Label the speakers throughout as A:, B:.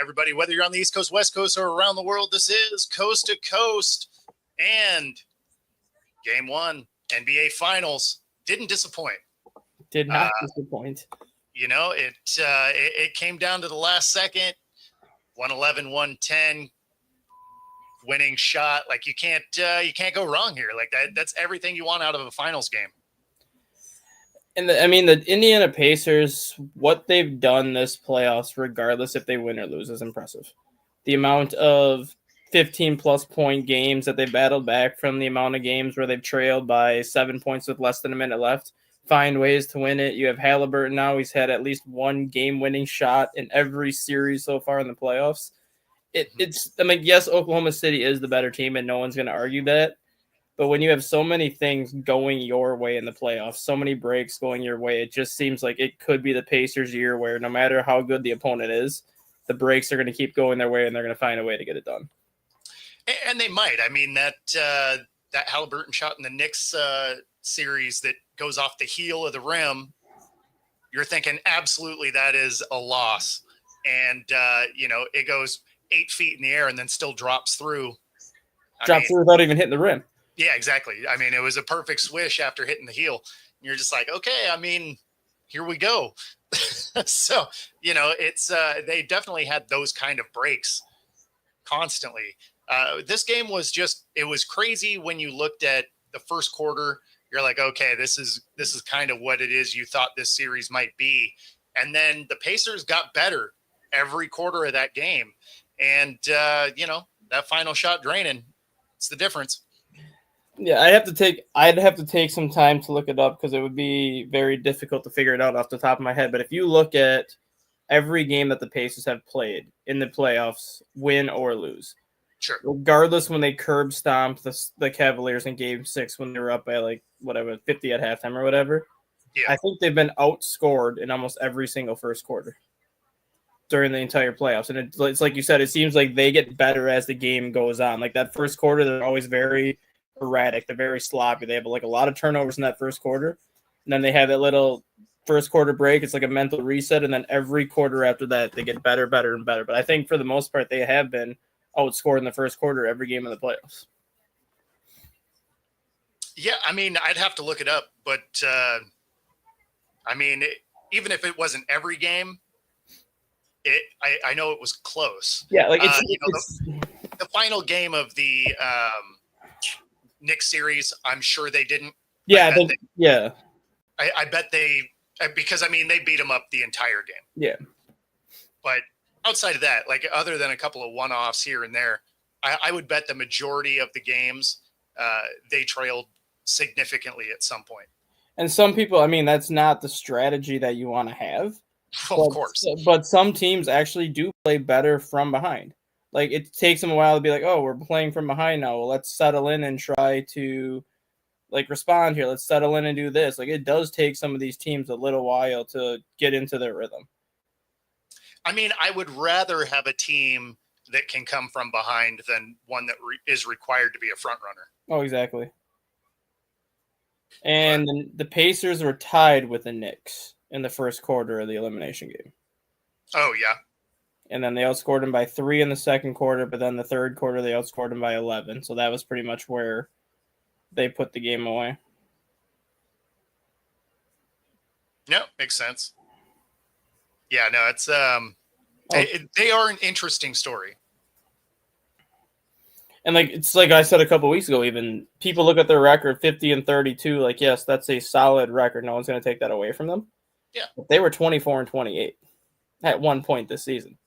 A: everybody. Whether you're on the East Coast, West Coast, or around the world, this is Coast to Coast. And Game 1, NBA Finals, didn't disappoint.
B: Did not disappoint.
A: It came down to the last second. 111, 110, winning shot. Like you can't go wrong here. Like that's everything you want out of a finals game.
B: And the Indiana Pacers, what they've done this playoffs, regardless if they win or lose, is impressive. The amount of 15-plus point games that they battled back from the amount of games where they've trailed by 7 points with less than a minute left, find ways to win it. You have Halliburton now. He's had at least one game-winning shot in every series so far in the playoffs. Yes, Oklahoma City is the better team, and no one's going to argue that. But when you have so many things going your way in the playoffs, so many breaks going your way, it just seems like it could be the Pacers' year where no matter how good the opponent is, the breaks are going to keep going their way and they're going to find a way to get it done.
A: And they might. I mean, that Halliburton shot in the Knicks series that goes off the heel of the rim, you're thinking absolutely that is a loss. And, it goes 8 feet in the air and then still drops through.
B: Drops through without even hitting the rim.
A: Yeah, exactly. I mean, it was a perfect swish after hitting the heel. And you're just like, okay, I mean, here we go. So, it's they definitely had those kind of breaks constantly. This game was it was crazy when you looked at the first quarter. You're like, okay, this is kind of what it is you thought this series might be. And then the Pacers got better every quarter of that game. And, that final shot draining, it's the difference.
B: Yeah, I'd have to take some time to look it up because it would be very difficult to figure it out off the top of my head. But if you look at every game that the Pacers have played in the playoffs, win or lose,
A: sure,
B: regardless when they curb stomped the Cavaliers in Game 6 when they were up by 50 at halftime or whatever, yeah. I think they've been outscored in almost every single first quarter during the entire playoffs. And it's like you said, it seems like they get better as the game goes on. Like that first quarter, they're always very erratic. They're very sloppy. They have a lot of turnovers in that first quarter. And then they have that little first quarter break. It's like a mental reset. And then every quarter after that, they get better, and better. But I think for the most part, they have been outscored in the first quarter every game in the playoffs.
A: Yeah, I mean, I'd have to look it up. But, even if it wasn't every game, I know it was close.
B: Yeah,
A: the final game of the Knicks series, I'm sure they didn't.
B: Yeah,
A: I bet they because they beat them up the entire game.
B: Yeah,
A: but outside of that, other than a couple of one-offs here and there, I would bet the majority of the games they trailed significantly at some point.
B: And some people, that's not the strategy that you want to have.
A: Of course.
B: But some teams actually do play better from behind. It takes them a while to be like, oh, we're playing from behind now. Well, let's settle in and try to, respond here. Let's settle in and do this. It does take some of these teams a little while to get into their rhythm.
A: I would rather have a team that can come from behind than one that is required to be a front runner.
B: Oh, exactly. And the Pacers were tied with the Knicks in the first quarter of the elimination game.
A: Oh, yeah.
B: And then they outscored them by 3 in the second quarter, but then the third quarter they outscored them by 11. So that was pretty much where they put the game away.
A: No, makes sense. Yeah, no, it's they are an interesting story.
B: And it's like I said a couple weeks ago, even people look at their record 50-32, yes, that's a solid record. No one's going to take that away from them.
A: Yeah.
B: But they were 24-28 at one point this season.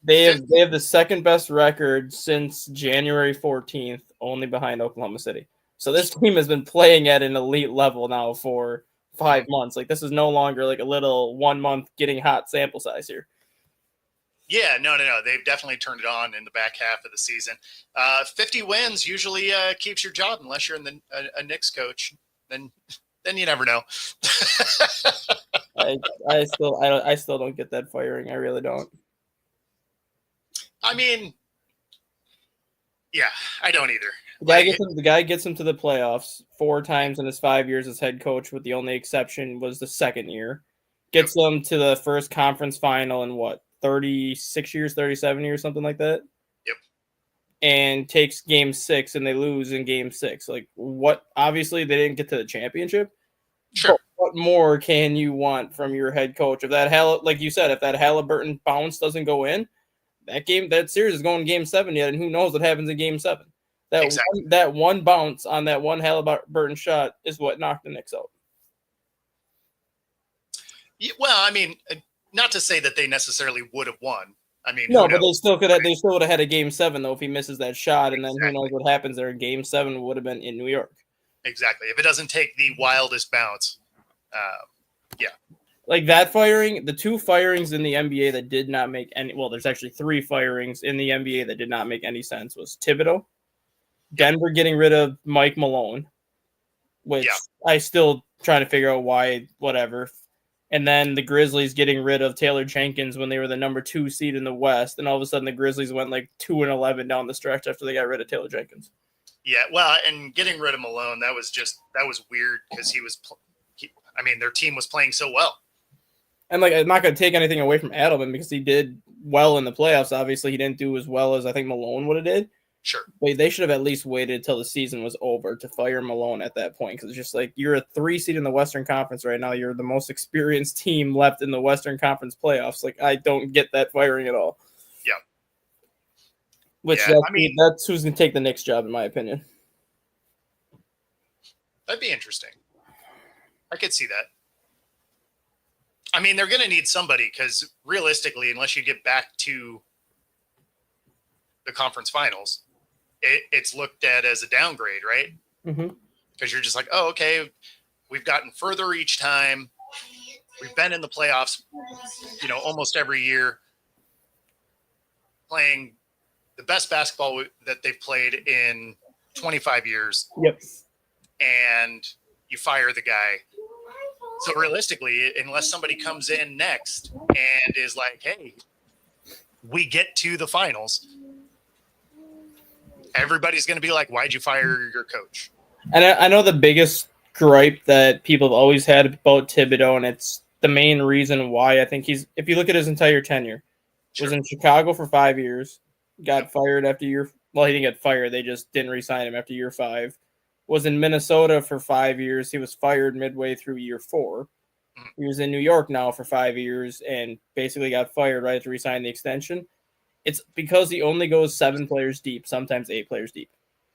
B: They have the second best record since January 14th, only behind Oklahoma City. So this team has been playing at an elite level now for 5 months. This is no longer a little 1 month getting hot sample size here.
A: Yeah, no. They've definitely turned it on in the back half of the season. 50 wins usually keeps your job unless you're a Knicks coach. Then you never know.
B: I still don't get that firing. I really don't.
A: Yeah, I don't either.
B: The guy gets him to the playoffs 4 times in his 5 years as head coach, with the only exception was the second year. gets them to the first conference final in 36 years, 37 years, something like that.
A: Yep.
B: And takes game 6 and they lose in game 6. Like, what? Obviously, they didn't get to the championship.
A: Sure.
B: But what more can you want from your head coach? If that like you said, if that Halliburton bounce doesn't go in, that series is going game 7 yet, and who knows what happens in game 7. That one bounce on that one Halliburton shot is what knocked the Knicks out.
A: Yeah, well, I mean, not to say that they necessarily would have won. I mean,
B: no, but they still could have. They still would have had a game 7 though if he misses that shot, and then who knows what happens there. Game 7 would have been in New York.
A: Exactly. If it doesn't take the wildest bounce, yeah.
B: Like that firing, the 2 firings in the NBA that did not make any. Well, there's actually 3 firings in the NBA that did not make any sense. Was Thibodeau, Denver getting rid of Mike Malone, which I still trying to figure out why. Whatever. And then the Grizzlies getting rid of Taylor Jenkins when they were the number 2 seed in the West, and all of a sudden the Grizzlies went like 2-11 down the stretch after they got rid of Taylor Jenkins.
A: Yeah, well, and getting rid of Malone, that was weird because their team was playing so well.
B: And like, I'm not going to take anything away from Adelman because he did well in the playoffs. Obviously, he didn't do as well as I think Malone would have did.
A: Sure.
B: But they should have at least waited till the season was over to fire Malone at that point, because it's just like, you're a 3 seed in the Western Conference right now. You're the most experienced team left in the Western Conference playoffs. Like, I don't get that firing at all.
A: Yeah.
B: That's who's going to take the Knicks job, in my opinion.
A: That'd be interesting. I could see that. I mean, they're going to need somebody because realistically, unless you get back to the conference finals, it's looked at as a downgrade, right?
B: Mm-hmm.
A: Because you're just like, oh, okay, we've gotten further each time. We've been in the playoffs, almost every year, playing the best basketball that they've played in 25 years.
B: Yep.
A: And you fire the guy. So realistically, unless somebody comes in next and is like, hey, we get to the finals, everybody's going to be like, why'd you fire your coach?
B: And I know the biggest gripe that people have always had about Thibodeau, and it's the main reason why I think if you look at his entire tenure, was in Chicago for 5 years, got fired after he didn't get fired. They just didn't re-sign him after year 5. Was in Minnesota for 5 years. He was fired midway through year 4. He was in New York now for 5 years and basically got fired right after re-signing the extension. It's because he only goes 7 players deep, sometimes 8 players deep.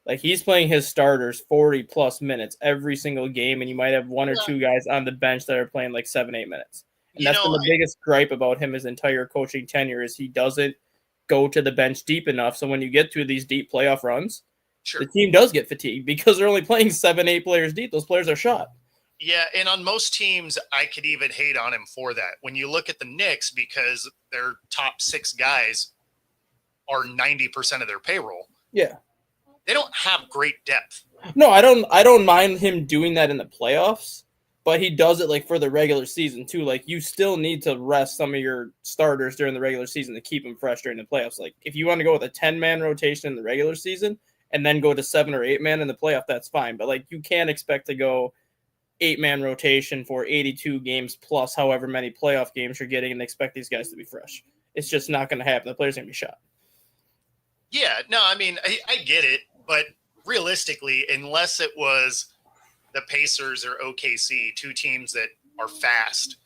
B: Like, he's playing his starters 40-plus minutes every single game, and you might have 1 or 2 guys on the bench that are playing like 7-8 minutes. And that's been the biggest gripe about him his entire coaching tenure is he doesn't go to the bench deep enough. So when you get to these deep playoff runs, the team does get fatigued because they're only playing 7-8 players deep. Those players are shot.
A: Yeah, and on most teams, I could even hate on him for that. When you look at the Knicks, because their top 6 guys are 90% of their payroll.
B: Yeah.
A: They don't have great depth.
B: No, I don't mind him doing that in the playoffs, but he does it like for the regular season too. Like, you still need to rest some of your starters during the regular season to keep them fresh during the playoffs. Like, if you want to go with a 10-man rotation in the regular season and then go to 7 or 8-man in the playoff, that's fine. But like, you can't expect to go 8-man rotation for 82 games plus however many playoff games you're getting and expect these guys to be fresh. It's just not going to happen. The players are going to be shot.
A: Yeah, no, I mean, I get it, but realistically, unless it was the Pacers or OKC, 2 teams that are fast,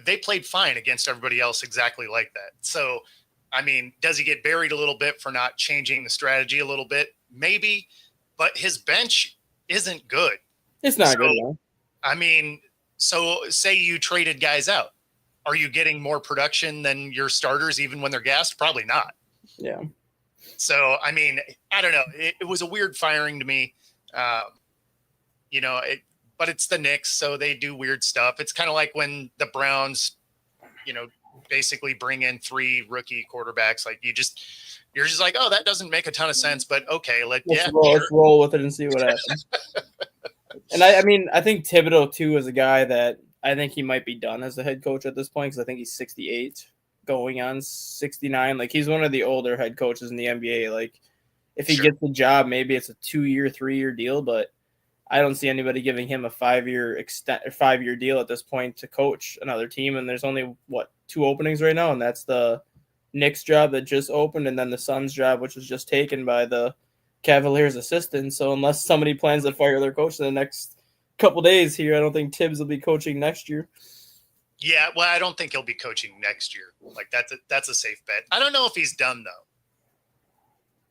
A: they played fine against everybody else exactly like that. So, I mean, does he get buried a little bit for not changing the strategy a little bit? Maybe, but his bench isn't good.
B: It's not good, man.
A: I mean, so say you traded guys out. Are you getting more production than your starters even when they're gassed? Probably not.
B: Yeah.
A: So, I mean, I don't know. It was a weird firing to me. But it's the Knicks, so they do weird stuff. It's kind of like when the Browns, basically bring in 3 rookie quarterbacks. Like, you're just like, oh, that doesn't make a ton of sense, but okay, let's
B: roll with it and see what happens. And I think Thibodeau too is a guy that I think he might be done as a head coach at this point because I think he's 68. Going on 69. Like, he's one of the older head coaches in the NBA. Like, if he gets the job, maybe it's a 2-year, 3-year deal, but I don't see anybody giving him a 5-year deal at this point to coach another team. And there's only 2 openings right now, and that's the Knicks job that just opened, and then the Suns job, which was just taken by the Cavaliers assistant. So unless somebody plans to fire their coach in the next couple days here, I don't think Tibbs will be coaching next year.
A: Yeah, well, I don't think he'll be coaching next year. Like that's a safe bet. I don't know if he's done though.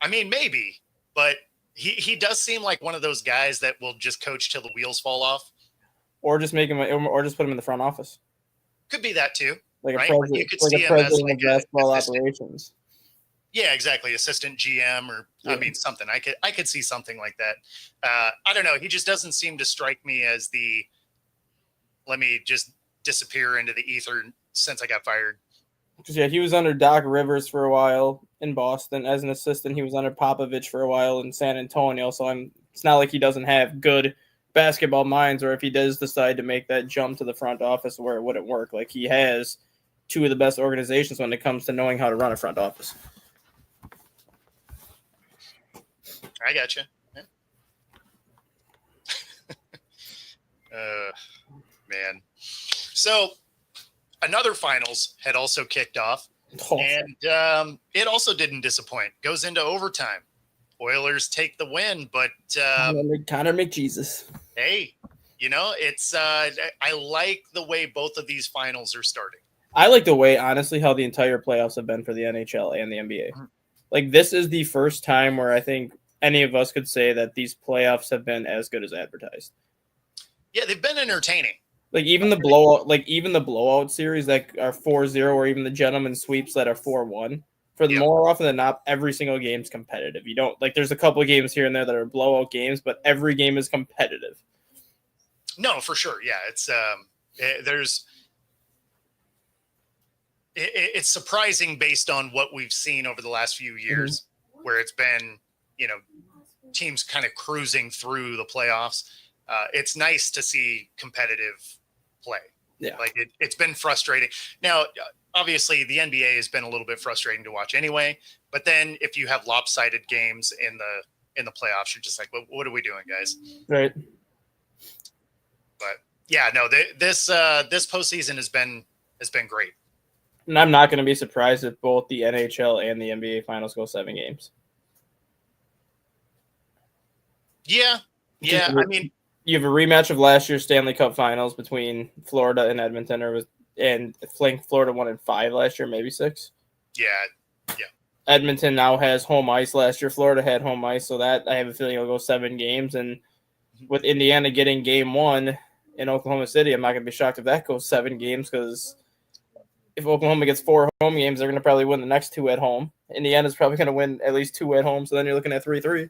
A: I mean, maybe, but he does seem like one of those guys that will just coach till the wheels fall off,
B: or just make him, or just put him in the front office.
A: Could be that too,
B: like
A: right?
B: A president,
A: You could
B: like
A: see
B: a
A: him as
B: president
A: like
B: of basketball
A: assistant.
B: Operations.
A: Yeah, exactly. Assistant GM or I mean something. I could see something like that. I don't know. He just doesn't seem to strike me as the let me just disappear into the ether since I got fired.
B: Because he was under Doc Rivers for a while in Boston as an assistant. He was under Popovich for a while in San Antonio. So it's not like he doesn't have good basketball minds, or if he does decide to make that jump to the front office where it wouldn't work. Like, he has 2 of the best organizations when it comes to knowing how to run a front office.
A: I got you. Man. So another finals had also kicked off, and it also didn't disappoint. Goes into overtime. Oilers take the win, but
B: Connor McJesus.
A: Hey, it's I like the way both of these finals are starting.
B: I like the way, honestly, how the entire playoffs have been for the NHL and the NBA. Mm-hmm. Like, this is the first time where I think any of us could say that these playoffs have been as good as advertised.
A: Yeah, they've been entertaining.
B: Like, even the blowout series that are 4-0, or even the gentleman sweeps that are 4-1. For the more often than not, every single game's competitive. You don't there's a couple of games here and there that are blowout games, but every game is competitive.
A: No, for sure. Yeah, it's it's surprising based on what we've seen over the last few years, where it's been, teams kind of cruising through the playoffs. It's nice to see competitive play.
B: Yeah.
A: Like it's been frustrating. Now, obviously the NBA has been a little bit frustrating to watch anyway, but then if you have lopsided games in the playoffs, you're just like, what are we doing, guys?
B: Right.
A: But yeah, no, this postseason has been great.
B: And I'm not going to be surprised if both the NHL and the NBA finals go 7 games.
A: Yeah. Yeah. I mean,
B: you have a rematch of last year's Stanley Cup finals between Florida and Edmonton, and Florida won in 5 last year, maybe 6.
A: Yeah. Yeah.
B: Edmonton now has home ice. Last year, Florida had home ice, so that I have a feeling it'll go 7 games. And with Indiana getting game 1 in Oklahoma City, I'm not going to be shocked if that goes 7 games, because if Oklahoma gets 4 home games, they're going to probably win the next 2 at home. Indiana's probably going to win at least 2 at home, so then you're looking at 3-3.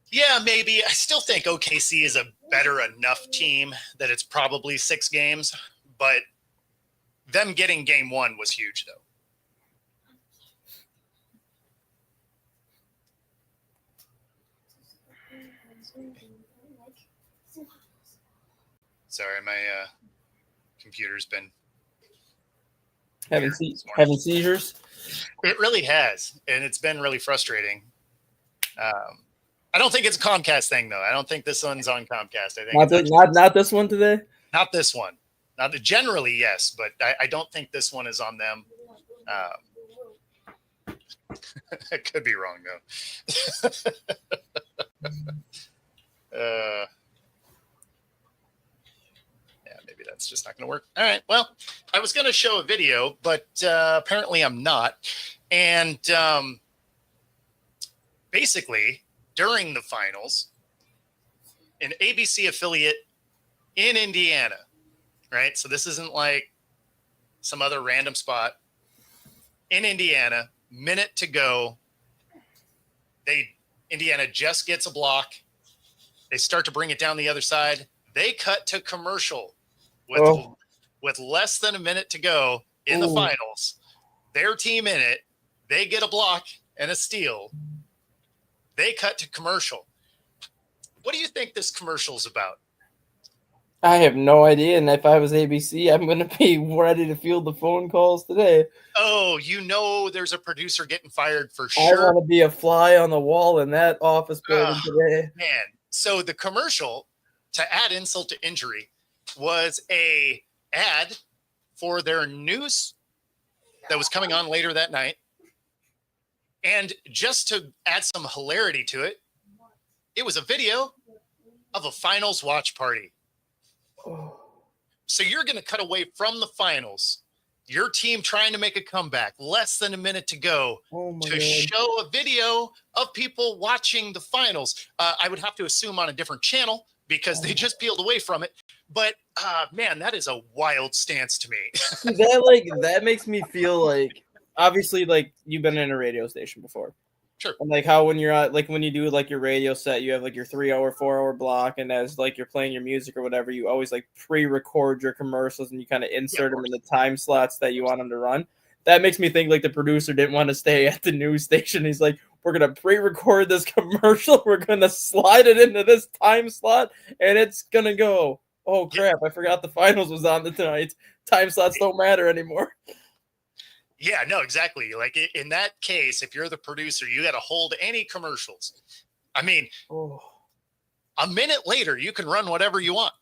A: Yeah, maybe. I still think OKC is a better enough team that it's probably 6 games, but them getting game 1 was huge, though. Sorry, my computer's been
B: having seizures.
A: It really has, and it's been really frustrating. I don't think it's a Comcast thing, though. I don't think this one's on Comcast. I think
B: not this one today.
A: Not this one. Not generally, yes, but I don't think this one is on them. I could be wrong, though. Yeah, maybe that's just not going to work. All right. Well, I was going to show a video, but apparently I'm not. And basically, during the finals, an ABC affiliate in Indiana, right? So this isn't like some other random spot. In Indiana, minute to go, Indiana just gets a block. They start to bring it down the other side. They cut to commercial with less than a minute to go in the finals. Their team in it, they get a block and a steal. They cut to commercial. What do you think this commercial is about?
B: I have no idea. And if I was ABC, I'm going to be ready to field the phone calls today.
A: Oh, there's a producer getting fired for sure.
B: I want to be a fly on the wall in that office building today.
A: Man, So the commercial, to add insult to injury, was a ad for their news that was coming on later that night. And just to add some hilarity to it, it was a video of a finals watch party. So you're going to cut away from the finals, your team trying to make a comeback, less than a minute to go, to show a video of people watching the finals. I would have to assume on a different channel because they just peeled away from it. But man, that is a wild stance to me.
B: that makes me feel like, obviously, like, you've been in a radio station before.
A: Sure.
B: And like how when you're at, like when you do like your radio set, you have like your 3 hour, 4 hour block, and as like you're playing your music or whatever, you always like pre-record your commercials and you kind of insert them in the time slots that you want them to run. That makes me think like the producer didn't want to stay at the news station. He's like, we're gonna pre-record this commercial, we're gonna slide it into this time slot, and it's gonna go. Oh crap! I forgot the finals was on tonight. Time slots don't matter anymore.
A: Yeah, no, exactly. Like in that case, if you're the producer, you got to hold any commercials. I mean, a minute later, you can run whatever you want.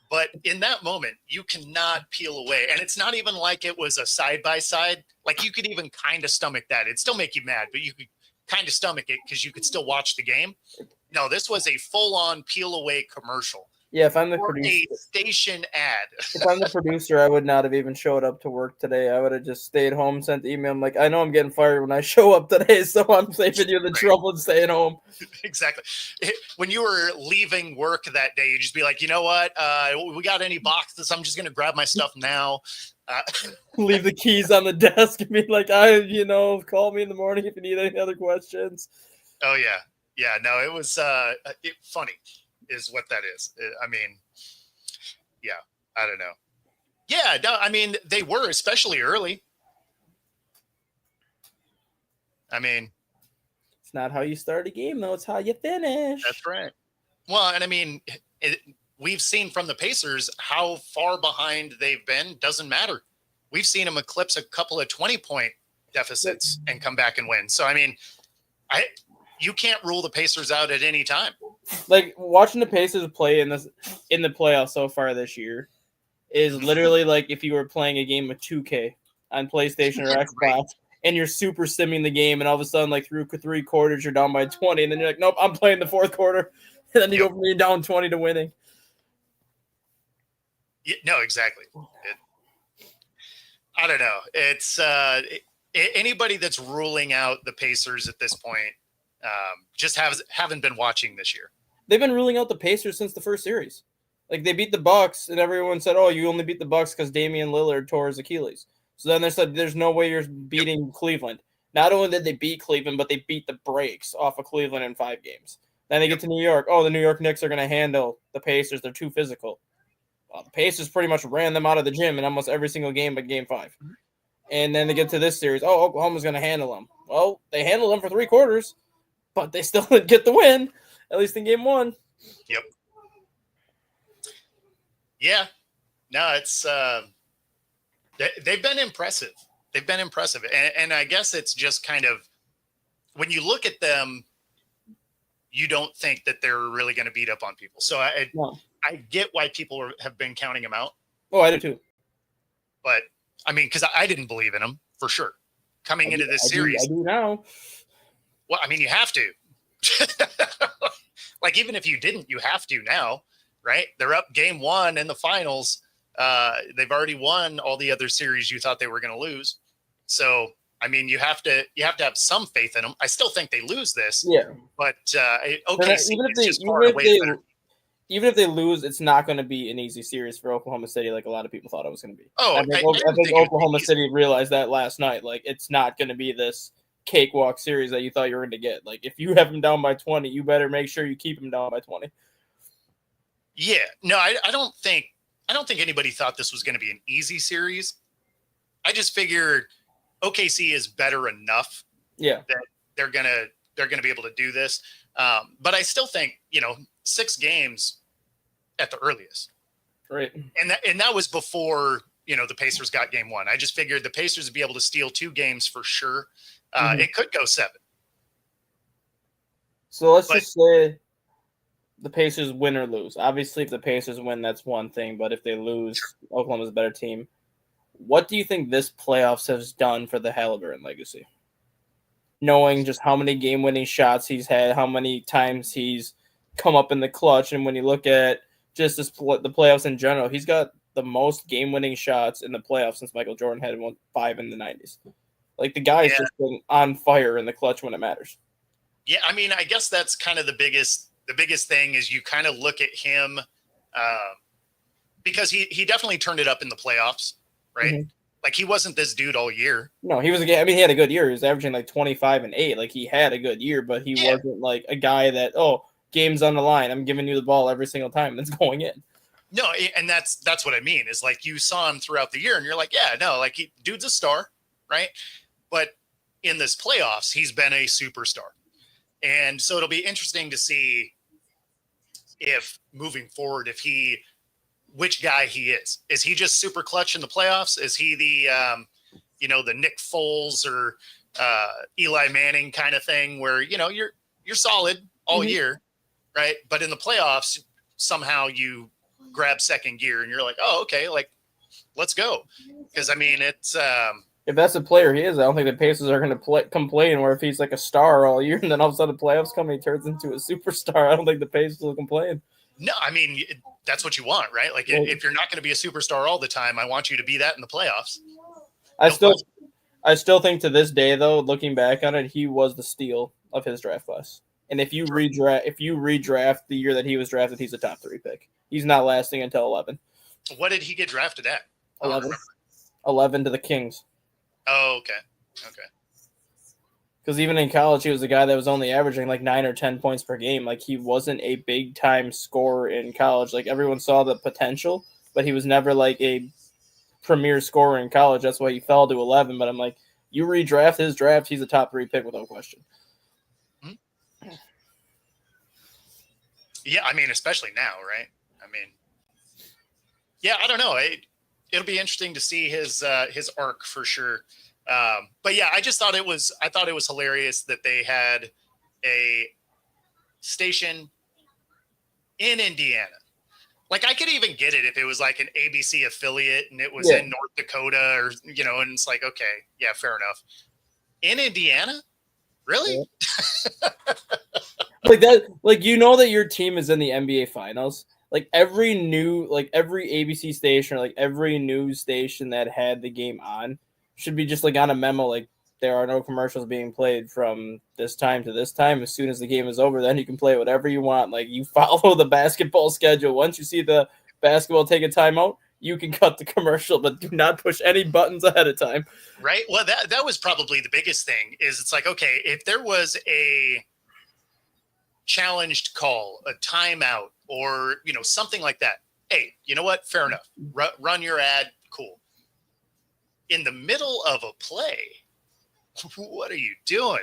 A: But in that moment, you cannot peel away. And it's not even like it was a side-by-side. Like you could even kind of stomach that. It'd still make you mad, but you could kind of stomach it because you could still watch the game. No, this was a full-on peel-away commercial.
B: Yeah, if I'm the producer,
A: a station ad.
B: If I'm the producer, I would not have even showed up to work today. I would have just stayed home, sent the email. I'm like, I know I'm getting fired when I show up today, so I'm saving you the trouble and staying home.
A: Exactly. When you were leaving work that day, you just be like, you know what? We got any boxes? I'm just going to grab my stuff now.
B: Leave the keys on the desk and be like, call me in the morning if you need any other questions.
A: Oh, yeah. Yeah, no, it was funny. Is what that is. I mean, yeah, I don't know. Yeah, no, I mean, they were, especially early. I mean,
B: it's not how you start a game, though. It's how you finish.
A: That's right. Well, and I mean, we've seen from the Pacers how far behind they've been. Doesn't matter. We've seen them eclipse a couple of 20-point deficits and come back and win. So, I mean, you can't rule the Pacers out at any time.
B: Like watching the Pacers play in the playoffs so far this year is literally like if you were playing a game of 2K on PlayStation or Xbox, right, and you're super simming the game, and all of a sudden, like through 3 quarters, you're down by 20, and then you're like, nope, I'm playing the 4th quarter, and then you go from being down 20 to winning.
A: Yeah, no, exactly. I don't know. It's anybody that's ruling out the Pacers at this point. Just haven't been watching this year.
B: They've been ruling out the Pacers since the first series. Like they beat the Bucks, and everyone said, "Oh, you only beat the Bucks because Damian Lillard tore his Achilles." So then they said, "There's no way you're beating Cleveland." Not only did they beat Cleveland, but they beat the brakes off of Cleveland in 5 games. Then they get to New York. Oh, the New York Knicks are going to handle the Pacers. They're too physical. Well, the Pacers pretty much ran them out of the gym in almost every single game but Game 5. And then they get to this series. Oh, Oklahoma's going to handle them. Well, they handled them for 3 quarters. But they still didn't get the win, at least in Game 1.
A: Yep. Yeah. No, it's they've been impressive. They've been impressive. And I guess it's just kind of when you look at them, you don't think that they're really going to beat up on people. So I get why people have been counting them out.
B: Oh, I do too.
A: But, I mean, because I didn't believe in them, for sure. Coming into this series.
B: I do now.
A: Well, I mean, you have to. Like, even if you didn't, you have to now, right? They're up Game 1 in the finals. They've already won all the other series you thought they were going to lose. So, I mean, you have to have some faith in them. I still think they lose this.
B: Yeah.
A: But
B: even if they lose, it's not going to be an easy series for Oklahoma City like a lot of people thought it was going to be.
A: Oh,
B: I think Oklahoma City realized that last night. Like, it's not going to be this cakewalk series that you thought you were going to get. Like, if you have them down by 20, you better make sure you keep them down by 20.
A: Yeah. No, I don't think anybody thought this was going to be an easy series. I just figured OKC is better enough that they're going to be able to do this. But I still think, 6 games at the earliest.
B: Right.
A: And that was before, the Pacers got Game 1. I just figured the Pacers would be able to steal 2 games for sure. It could go 7.
B: So let's just say the Pacers win or lose. Obviously, if the Pacers win, that's one thing. But if they lose, Oklahoma's a better team. What do you think this playoffs has done for the Halliburton legacy? Knowing just how many game-winning shots he's had, how many times he's come up in the clutch, and when you look at just the playoffs in general, he's got the most game-winning shots in the playoffs since Michael Jordan had 5 in the 90s. Like, the guy's just been on fire in the clutch when it matters.
A: Yeah, I mean, I guess that's kind of the biggest thing is you kind of look at him because he definitely turned it up in the playoffs, right? Mm-hmm. Like, he wasn't this dude all year.
B: No, he was he had a good year. He was averaging like 25 and 8. Like, he had a good year, but he wasn't like a guy that, game's on the line, I'm giving you the ball every single time that's going in.
A: No, and that's what I mean is like you saw him throughout the year and you're like, yeah, no, like dude's a star, right? But in this playoffs, he's been a superstar. And so it'll be interesting to see if moving forward, which guy he is. Is he just super clutch in the playoffs? Is he the, the Nick Foles or Eli Manning kind of thing where, you're solid all mm-hmm. year, right? But in the playoffs, somehow you grab second gear and you're like, oh, okay, like, let's go. Because, I mean, it's
B: if that's the player he is, I don't think the Pacers are going to complain where if he's like a star all year and then all of a sudden the playoffs come and he turns into a superstar, I don't think the Pacers will complain.
A: No, I mean, that's what you want, right? Like, if you're not going to be a superstar all the time, I want you to be that in the playoffs.
B: I still think to this day, though, looking back on it, he was the steal of his draft class. And if you redraft the year that he was drafted, he's a top 3 pick. He's not lasting until 11.
A: What did he get drafted at?
B: 11 to the Kings.
A: Oh, okay.
B: Because even in college, he was a guy that was only averaging like 9 or 10 points per game. Like, he wasn't a big-time scorer in college. Like, everyone saw the potential, but he was never like a premier scorer in college. That's why he fell to 11. But I'm like, you redraft his draft, he's a top 3 pick without question.
A: Yeah, I mean, especially now, right? I mean, yeah, I don't know. It'll be interesting to see his arc for sure. But yeah, I thought it was hilarious that they had a station in Indiana. Like, I could even get it if it was like an ABC affiliate and it was in North Dakota or, and it's like, okay, yeah, fair enough. In Indiana? Really?
B: Yeah. Like that, like, that your team is in the NBA finals. Like every ABC station or like every news station that had the game on should be just like on a memo, like there are no commercials being played from this time to this time. As soon as the game is over, then you can play whatever you want. Like, you follow the basketball schedule. Once you see the basketball take a timeout, you can cut the commercial, but do not push any buttons ahead of time.
A: Right. Well, that was probably the biggest thing is it's like, okay, if there was a challenged call, a timeout, or, something like that. Hey, you know what? Fair enough. Run your ad. Cool. In the middle of a play, what are you doing?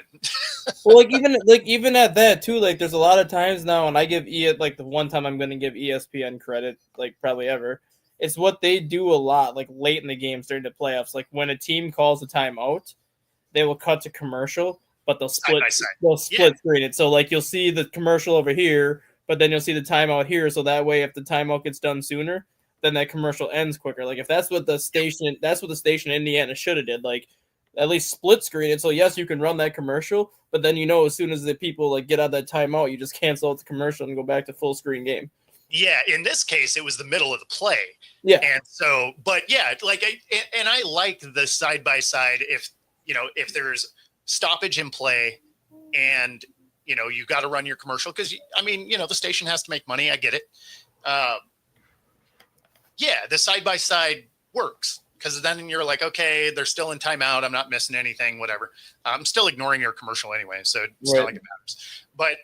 B: Well, even at that too, like there's a lot of times now, and I give the one time I'm going to give ESPN credit, like probably ever. It's what they do a lot, like late in the games during the playoffs. Like when a team calls a timeout, they will cut to commercial, but they'll split screen it. So like you'll see the commercial over here, but then you'll see the timeout here. So that way, if the timeout gets done sooner, then that commercial ends quicker. Like if that's what the station in Indiana should have did. Like at least split screen it. So yes, you can run that commercial, but then as soon as the people like get out of that timeout, you just cancel out the commercial and go back to full screen game.
A: Yeah, in this case, it was the middle of the play.
B: Yeah,
A: and so, but yeah, like I like the side by side if there's stoppage in play and you got to run your commercial because the station has to make money. I get it. Yeah, the side by side works because then you're like, okay, they're still in timeout. I'm not missing anything, whatever. I'm still ignoring your commercial anyway, so it's not like it matters. But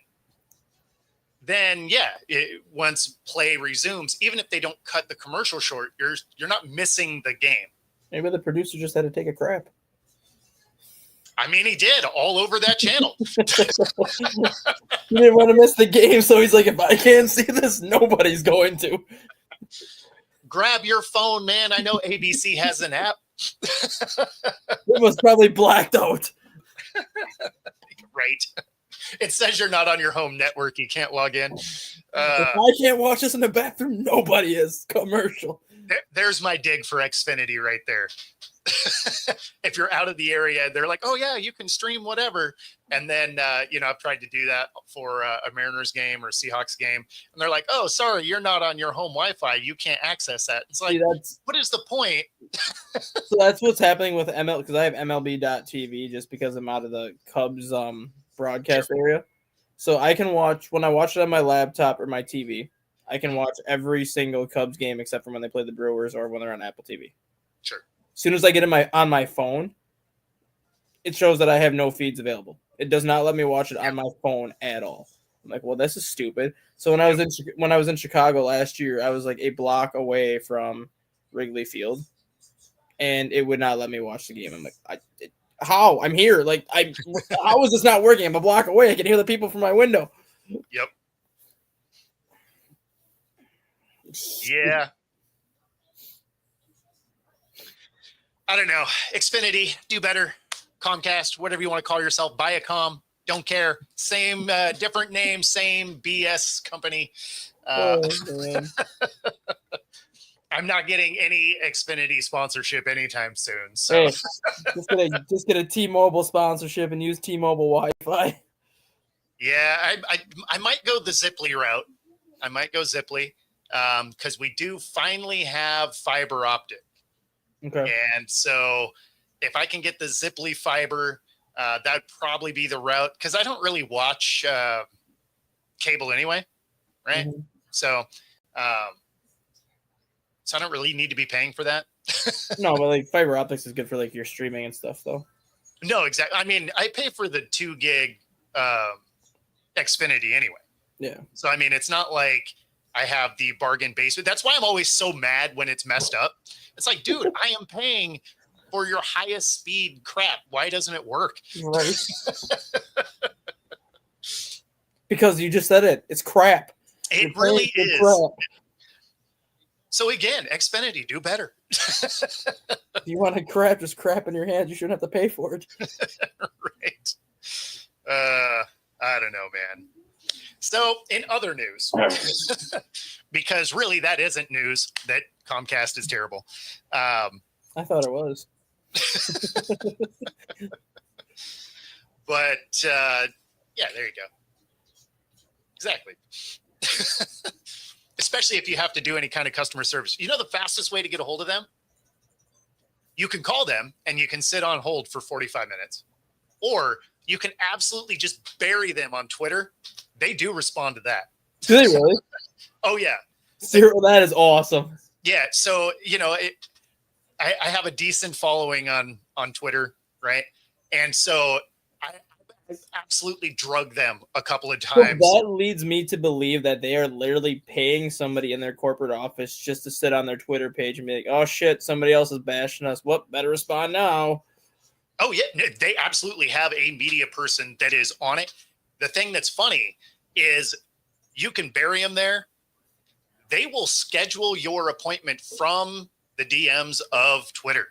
A: then, yeah, once play resumes, even if they don't cut the commercial short, you're not missing the game.
B: Maybe the producer just had to take a crap.
A: I mean, he did all over that channel.
B: He didn't want to miss the game, so he's like, if I can't see this, nobody's going to.
A: Grab your phone, man. I know ABC has an app.
B: It was probably blacked out.
A: Right. It says you're not on your home network. You can't log in.
B: If I can't watch this in the bathroom, nobody is. Commercial.
A: There's my dig for Xfinity right there. If you're out of the area, they're like, oh yeah, you can stream whatever. And then, I've tried to do that for a Mariners game or a Seahawks game. And they're like, oh, sorry, you're not on your home Wi-Fi. You can't access that. It's like, what is the point?
B: So that's what's happening with ML, because I have MLB.TV just because I'm out of the Cubs broadcast area. So I can watch, when I watch it on my laptop or my TV, I can watch every single Cubs game except for when they play the Brewers or when they're on Apple TV.
A: Sure.
B: As soon as I get on my phone, it shows that I have no feeds available. It does not let me watch it on my phone at all. I'm like, well, this is stupid. So when I was in Chicago last year, I was like a block away from Wrigley Field, and it would not let me watch the game. I'm like, how? I'm here. Like, how is this not working? I'm a block away. I can hear the people from my window.
A: Yep. Yeah. I don't know. Xfinity, do better. Comcast, whatever you want to call yourself. Viacom, don't care. Same, different name, same BS company. I'm not getting any Xfinity sponsorship anytime soon. So
B: hey, just get a T-Mobile sponsorship and use T-Mobile Wi-Fi.
A: Yeah, I might go the Ziply route. I might go Ziply because we do finally have fiber optic.
B: Okay.
A: And so if I can get the Ziply fiber, that'd probably be the route because I don't really watch cable anyway, right? Mm-hmm. So I don't really need to be paying for that.
B: No, but like fiber optics is good for like your streaming and stuff, though.
A: No, exactly. I mean, I pay for the 2 gig Xfinity anyway.
B: Yeah.
A: So I mean, it's not like I have the bargain basement. That's why I'm always so mad when it's messed up. It's like, dude, I am paying for your highest speed crap. Why doesn't it work?
B: Right. Because you just said it. It's crap.
A: It really is. Crap. So again, Xfinity, do better.
B: If you want to crap, just crap in your hands. You shouldn't have to pay for it.
A: Right. I don't know, man. So in other news, because really that isn't news that Comcast is terrible.
B: I thought it was.
A: But yeah, there you go. Exactly. Especially if you have to do any kind of customer service. You know the fastest way to get a hold of them? You can call them and you can sit on hold for 45 minutes. Or you can absolutely just bury them on Twitter. They do respond to that.
B: Do they really?
A: Oh, yeah.
B: Cyril, that is awesome.
A: Yeah. So, I have a decent following on Twitter, right? And so I absolutely drug them a couple of times.
B: So that leads me to believe that they are literally paying somebody in their corporate office just to sit on their Twitter page and be like, oh, shit, somebody else is bashing us. Whoop, better respond now.
A: Oh, yeah. They absolutely have a media person that is on it. The thing that's funny is you can bury them there. They will schedule your appointment from the DMs of Twitter.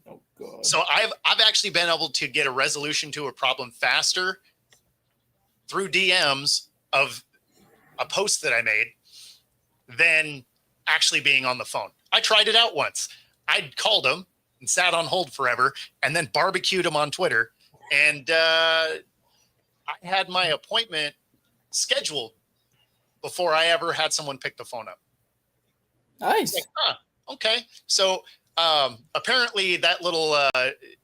B: Oh, God.
A: So I've actually been able to get a resolution to a problem faster through DMs of a post that I made than actually being on the phone. I tried it out once. I called them and sat on hold forever and then barbecued them on Twitter. And I had my appointment scheduled before I ever had someone pick the phone up.
B: Nice.
A: Like, okay. So apparently that little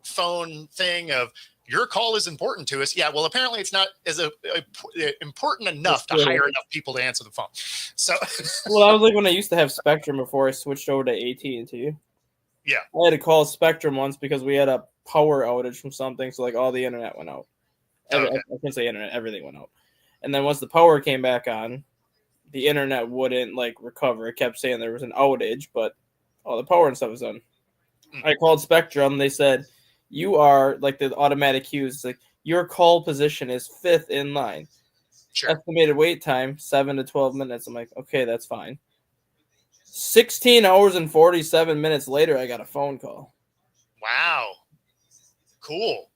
A: phone thing of your call is important to us. Yeah, well, apparently it's not as important enough to hire enough people to answer the phone. So,
B: well, I was like when I used to have Spectrum before I switched over to AT&T.
A: Yeah,
B: I had to call Spectrum once because we had a power outage from something, so like all the internet went out.
A: Okay.
B: I can't say internet, everything went out. And then once the power came back on, the internet wouldn't like recover. It kept saying there was an outage, but all the power and stuff was on. I called Spectrum. They said, you are like the automatic cues. It's like your call position is 5th in line.
A: Sure.
B: Estimated wait time, 7 to 12 minutes. I'm like, okay, that's fine. 16 hours and 47 minutes later, I got a phone call.
A: Wow. Cool.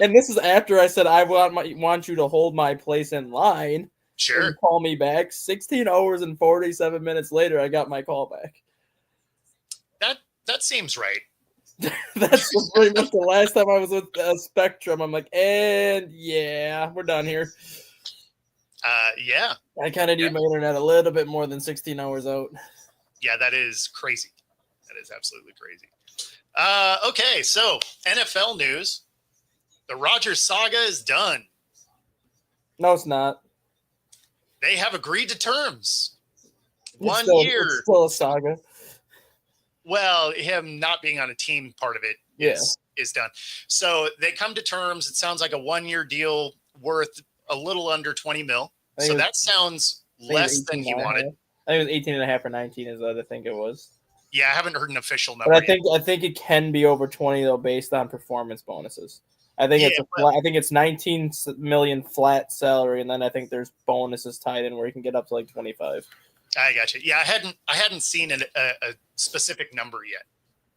B: And this is after I said I want you to hold my place in line
A: Sure.
B: and call me back. 16 hours and 47 minutes later, I got my call back.
A: That seems right.
B: That's pretty much the last time I was with Spectrum. I'm like, and yeah, we're done here.
A: Yeah.
B: I kind of need my internet a little bit more than 16 hours out.
A: Yeah, that is crazy. That is absolutely crazy. Okay, so NFL news. The Rodgers saga is done.
B: No, it's not.
A: They have agreed to terms.
B: It's
A: Year.
B: It's still a saga.
A: Well, him not being on a team part of it is done. So they come to terms. It sounds like a 1-year deal worth a little under 20 mil. So that sounds less than he wanted.
B: I think it was 18 and a half or 19 is what I think it was.
A: Yeah, I haven't heard an official number.
B: But I think it can be over 20 though, based on performance bonuses. I think it's 19 million flat salary, and then I think there's bonuses tied in where you can get up to like 25.
A: I got you. Yeah, I hadn't seen a specific number yet.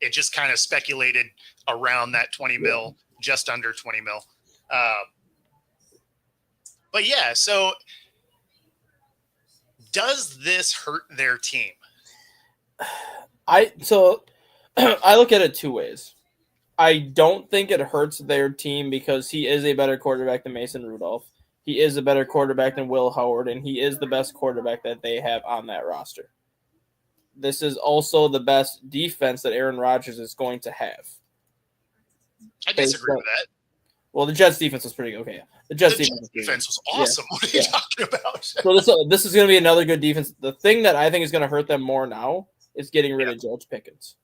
A: It just kind of speculated around that 20 mil, just under 20 mil. But yeah, so does this hurt their team?
B: I look at it two ways. I don't think it hurts their team because he is a better quarterback than Mason Rudolph. He is a better quarterback than Will Howard, and he is the best quarterback that they have on that roster. This is also the best defense that Aaron Rodgers is going to have.
A: I disagree with that.
B: Well, the Jets defense was pretty okay. The Jets defense
A: was awesome. Yeah. What are you talking about?
B: So this is going to be another good defense. The thing that I think is going to hurt them more now is getting rid of George Pickens.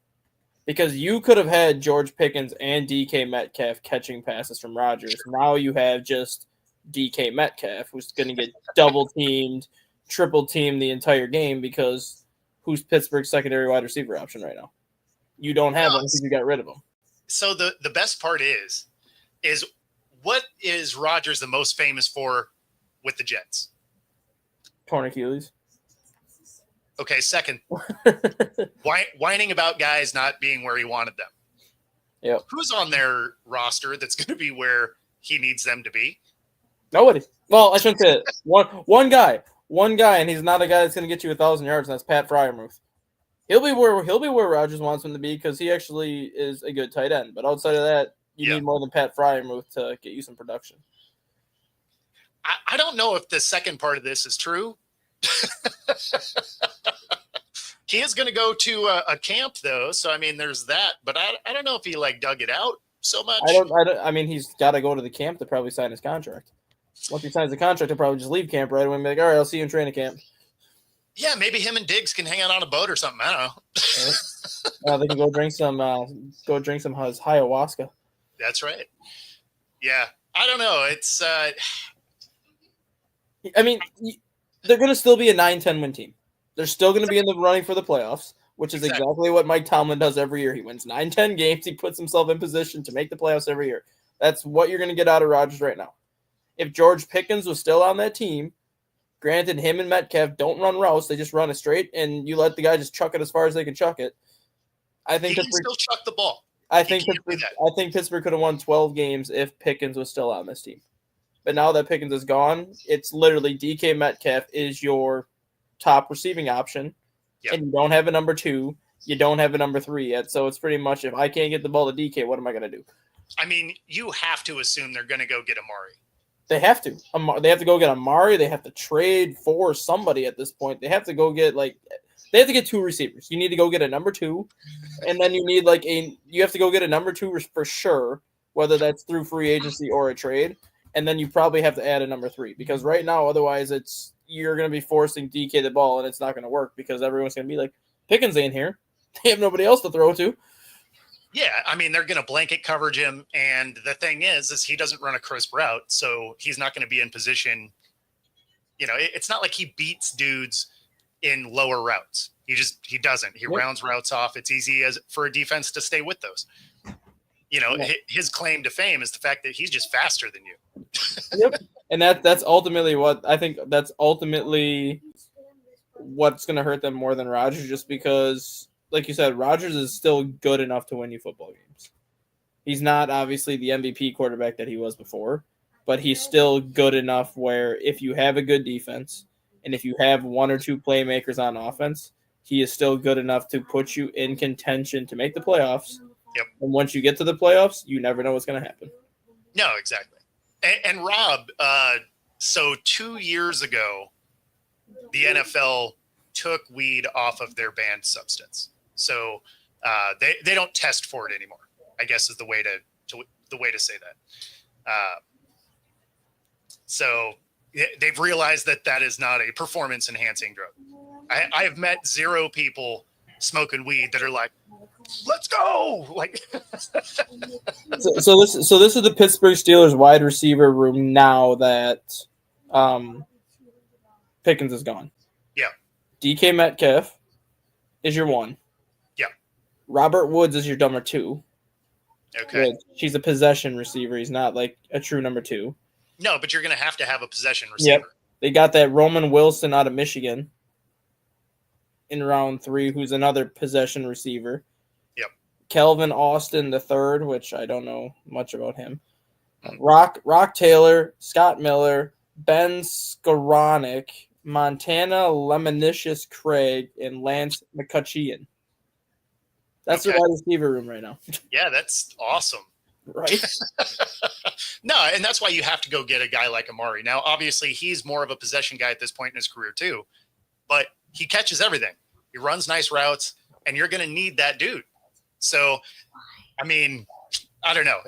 B: Because you could have had George Pickens and DK Metcalf catching passes from Rodgers. Now you have just DK Metcalf, who's going to get double-teamed, triple-teamed the entire game because who's Pittsburgh's secondary wide receiver option right now? You don't have him because you got rid of him.
A: So the best part is what is Rodgers the most famous for with the Jets?
B: Torn Achilles.
A: Okay, second. Whining about guys not being where he wanted them.
B: Yep.
A: Who's on their roster that's going to be where he needs them to be?
B: Nobody. Well, I shouldn't say it. One guy, and he's not a guy that's going to get you 1,000 yards, and that's Pat Freiermuth. He'll be where Rodgers wants him to be because he actually is a good tight end. But outside of that, you need more than Pat Freiermuth to get you some production.
A: I don't know if the second part of this is true. He is going to go to a camp though, so I mean, there's that. But I don't know if he dug it out so much.
B: I mean, he's got to go to the camp to probably sign his contract. Once he signs the contract, he'll probably just leave camp right away and be like, "All right, I'll see you in training camp."
A: Yeah, maybe him and Diggs can hang out on a boat or something. I don't know.
B: They can go drink some ayahuasca.
A: That's right. Yeah, I don't know. It's.
B: I mean, they're going to still be a 9-10 win team. They're still going to be in the running for the playoffs, which is exactly what Mike Tomlin does every year. He wins 9-10 games. He puts himself in position to make the playoffs every year. That's what you're going to get out of Rodgers right now. If George Pickens was still on that team, granted, him and Metcalf don't run routes. They just run it straight, and you let the guy just chuck it as far as they can chuck it. I think
A: he can still chuck the ball.
B: I think Pittsburgh could have won 12 games if Pickens was still on this team. But now that Pickens is gone, it's literally DK Metcalf is your top receiving option, and you don't have a number 2. You don't have a number 3 yet. So it's pretty much, if I can't get the ball to DK, what am I going to do?
A: I mean, you have to assume they're going to go get Amari.
B: They have to. They have to go get Amari. They have to trade for somebody at this point. They have to go get they have to get 2 receivers. You need to go get a number 2, and then you need you have to go get a number 2 for sure, whether that's through free agency or a trade. And then you probably have to add a number 3 because right now, otherwise, you're going to be forcing DK the ball, and it's not going to work because everyone's going to be like, Pickens ain't here. They have nobody else to throw to.
A: Yeah, I mean, they're going to blanket coverage him, and the thing is he doesn't run a crisp route, so he's not going to be in position. You know, it's not like he beats dudes in lower routes. He doesn't. He rounds routes off. It's easy for a defense to stay with those. You know, his claim to fame is the fact that he's just faster than you.
B: Yep. And that's ultimately what I think. That's ultimately what's going to hurt them more than Rodgers, just because, like you said, Rodgers is still good enough to win you football games. He's not obviously the MVP quarterback that he was before, but he's still good enough where if you have a good defense and if you have one or two playmakers on offense, he is still good enough to put you in contention to make the playoffs.
A: Yep.
B: And once you get to the playoffs, you never know what's going to happen.
A: No, exactly. And Rob, so 2 years ago, the NFL took weed off of their banned substance. So they don't test for it anymore, I guess is the way to say that. So they've realized that is not a performance enhancing drug. I have met 0 people smoking weed that are like, let's go. Like,
B: so this is the Pittsburgh Steelers wide receiver room now that Pickens is gone.
A: Yeah.
B: DK Metcalf is your 1.
A: Yeah.
B: Robert Woods is your number 2.
A: Okay.
B: He's a possession receiver. He's not like a true number 2.
A: No, but you're going to have a possession receiver.
B: Yep. They got that Roman Wilson out of Michigan in round 3, who's another possession receiver.
A: Yep.
B: Kelvin Austin III, which I don't know much about him. Rock Taylor, Scott Miller, Ben Skoranek, Montana Lemonicious Craig, and Lance McCutcheon. That's the wide receiver room right now.
A: Yeah, that's awesome.
B: Right?
A: No, and that's why you have to go get a guy like Amari. Now, obviously, he's more of a possession guy at this point in his career too, but he catches everything. He runs nice routes, and you're going to need that dude. So, I mean, I don't know.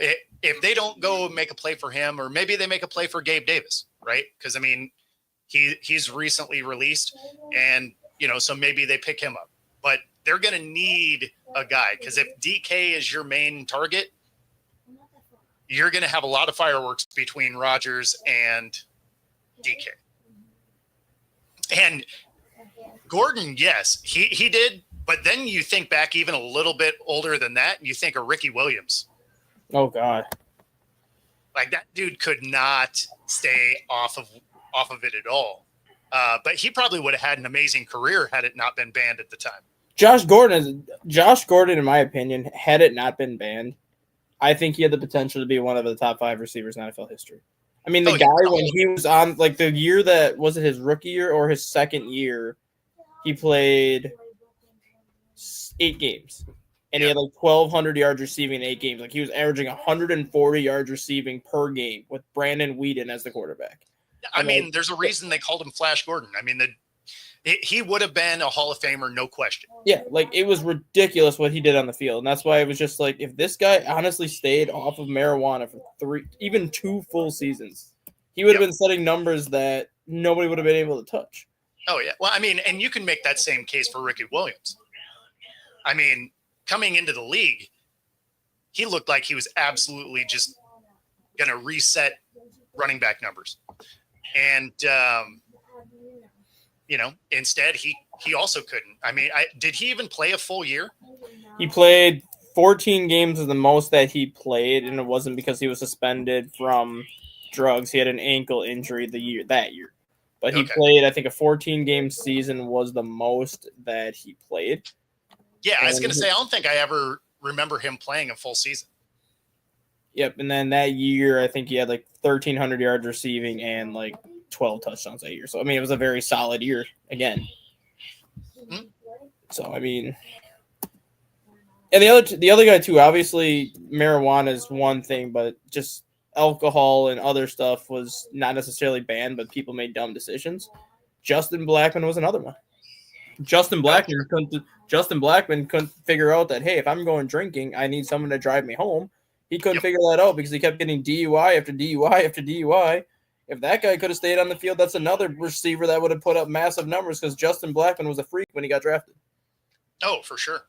A: If they don't go make a play for him, or maybe they make a play for Gabe Davis, right? Because, I mean, he's recently released, and, so maybe they pick him up. But they're going to need a guy, because if DK is your main target, you're going to have a lot of fireworks between Rodgers and DK. And Gordon, yes, he did. But then you think back even a little bit older than that, and you think of Ricky Williams.
B: Oh, God.
A: Like, that dude could not stay off of it at all. But he probably would have had an amazing career had it not been banned at the time. Josh
B: Gordon, in my opinion, had it not been banned, I think he had the potential to be one of the top 5 receivers in NFL history. I mean, the guy, when he was on, like, the year that, was it his rookie year or his second year, he played 8 games. And he had, like, 1,200 yards receiving in 8 games. Like, he was averaging 140 yards receiving per game with Brandon Weeden as the quarterback.
A: I mean, there's a reason they called him Flash Gordon. I mean, he would have been a Hall of Famer, no question.
B: Yeah, like, it was ridiculous what he did on the field. And that's why it was just like, if this guy honestly stayed off of marijuana for 2 full seasons, he would have been setting numbers that nobody would have been able to touch.
A: Oh, yeah. Well, I mean, and you can make that same case for Ricky Williams. I mean, coming into the league, he looked like he was absolutely just going to reset running back numbers. And, instead he also couldn't. I mean, did he even play a full year?
B: He played 14 games is the most that he played, and it wasn't because he was suspended from drugs. He had an ankle injury that year. But he played, I think, a 14-game season was the most that he played.
A: Yeah, I was going to say, I don't think I ever remember him playing a full season.
B: Yep, and then that year, I think he had like 1,300 yards receiving and like 12 touchdowns that year. So, I mean, it was a very solid year again. Mm-hmm. So, I mean, and the other guy too, obviously marijuana is one thing, but just alcohol and other stuff was not necessarily banned, but people made dumb decisions. Justin Blackmon was another one. Justin Blackmon couldn't figure out that, hey, if I'm going drinking, I need someone to drive me home. He couldn't figure that out because he kept getting DUI after DUI after DUI. If that guy could have stayed on the field, that's another receiver that would have put up massive numbers because Justin Blackmon was a freak when he got drafted.
A: Oh, for sure.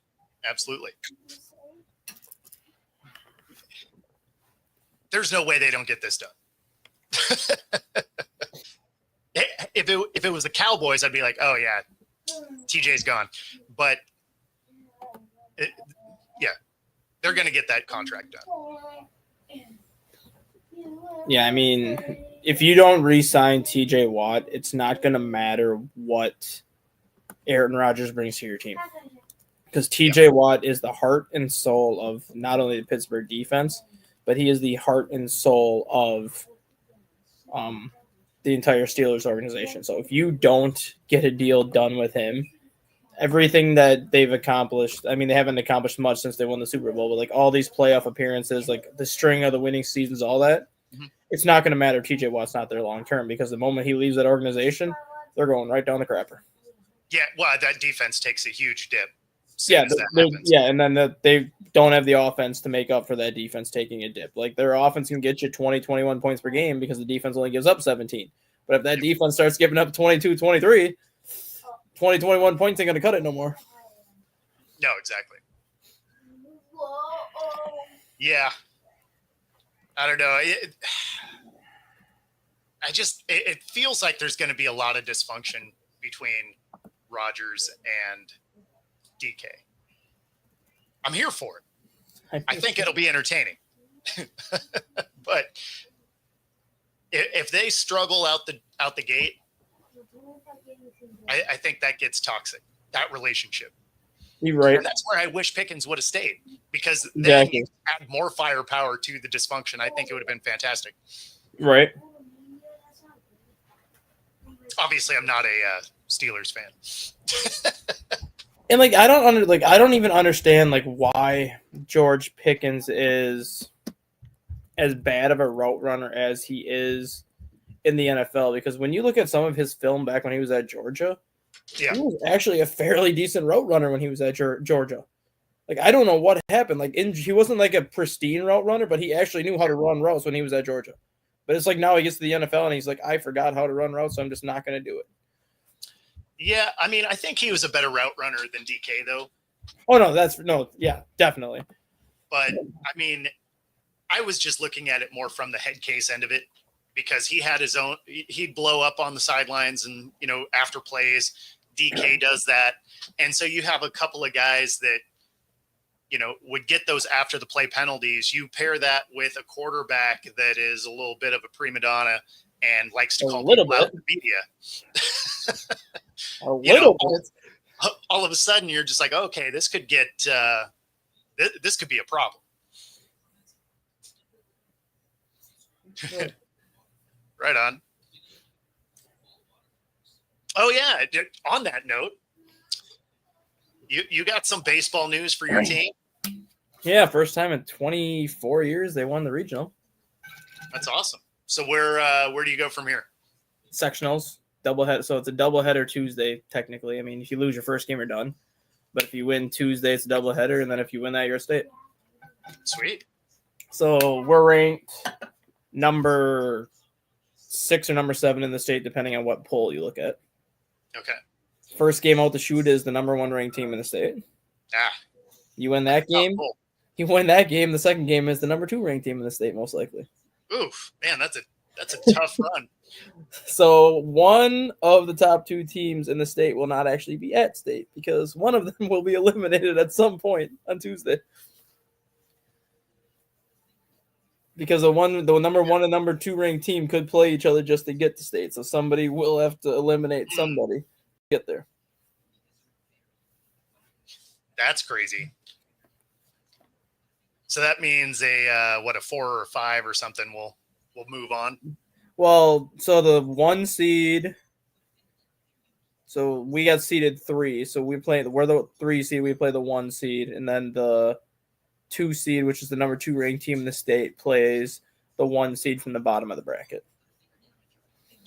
A: Absolutely. There's no way they don't get this done. If it was the Cowboys, I'd be like, oh, yeah, TJ's gone. But, they're going to get that contract done.
B: Yeah, I mean, if you don't re-sign TJ Watt, it's not going to matter what Aaron Rodgers brings to your team. because TJ Watt is the heart and soul of not only the Pittsburgh defense, but he is the heart and soul of the entire Steelers organization. So if you don't get a deal done with him, everything that they've accomplished, I mean, they haven't accomplished much since they won the Super Bowl, but like all these playoff appearances, like the string of the winning seasons, all that, it's not going to matter. TJ Watt's not there long term because the moment he leaves that organization, they're going right down the crapper.
A: Yeah, well, that defense takes a huge dip.
B: Yeah, and then they don't have the offense to make up for that defense taking a dip. Like their offense can get you 20, 21 points per game because the defense only gives up 17. But if that defense starts giving up 22, 23, 20, 21 points ain't going to cut it no more.
A: No, exactly. Yeah. I don't know. It feels like there's going to be a lot of dysfunction between Rodgers and DK. I'm here for it. I think it'll be entertaining. But if they struggle out the gate, I think that gets toxic, that relationship.
B: You're right.
A: And that's where I wish Pickens would have stayed, because then he add more firepower to the dysfunction. I think it would have been fantastic.
B: Right.
A: Obviously, I'm not a Steelers fan.
B: And like I don't even understand like why George Pickens is as bad of a route runner as he is in the NFL, because when you look at some of his film back when he was at Georgia, he was actually a fairly decent route runner when he was at Georgia. Like I don't know what happened. Like he wasn't like a pristine route runner, but he actually knew how to run routes when he was at Georgia. But it's like now he gets to the NFL and he's like, I forgot how to run routes, so I'm just not going to do it.
A: Yeah, I mean, I think he was a better route runner than DK, though.
B: Oh, no, yeah, definitely.
A: But, I mean, I was just looking at it more from the head case end of it, because he had his own – he'd blow up on the sidelines and, after plays. DK does that. And so you have a couple of guys that, would get those after the play penalties. You pair that with a quarterback that is a little bit of a prima donna and likes to call people out in the media.
B: A little bit.
A: All of a sudden, you're just like, okay, this could get this could be a problem. Right on. Oh yeah. On that note, you got some baseball news for your team?
B: Yeah, first time in 24 years they won the regional.
A: That's awesome. So where do you go from here?
B: Sectionals, doubleheader. So it's a doubleheader Tuesday, technically. I mean, if you lose your first game, you're done. But if you win Tuesday, it's a doubleheader, and then if you win that, you're a state.
A: Sweet.
B: So we're ranked number 6 or number 7 in the state, depending on what poll you look at.
A: Okay.
B: First game out the chute is the number 1 ranked team in the state. You win that game.
A: Cool.
B: You win that game. The second game is the number 2 ranked team in the state, most likely.
A: Oof, man, that's a tough run.
B: So one of the top 2 teams in the state will not actually be at state because one of them will be eliminated at some point on Tuesday. Because the number 1 and number 2 ranked team could play each other just to get to state. So somebody will have to eliminate somebody to get there.
A: That's crazy. So that means a 4 or 5 or something will move on.
B: Well, so the 1 seed. So we got seeded 3. So we're the 3 seed. We play the 1 seed, and then the 2 seed, which is the number 2 ranked team in the state, plays the 1 seed from the bottom of the bracket.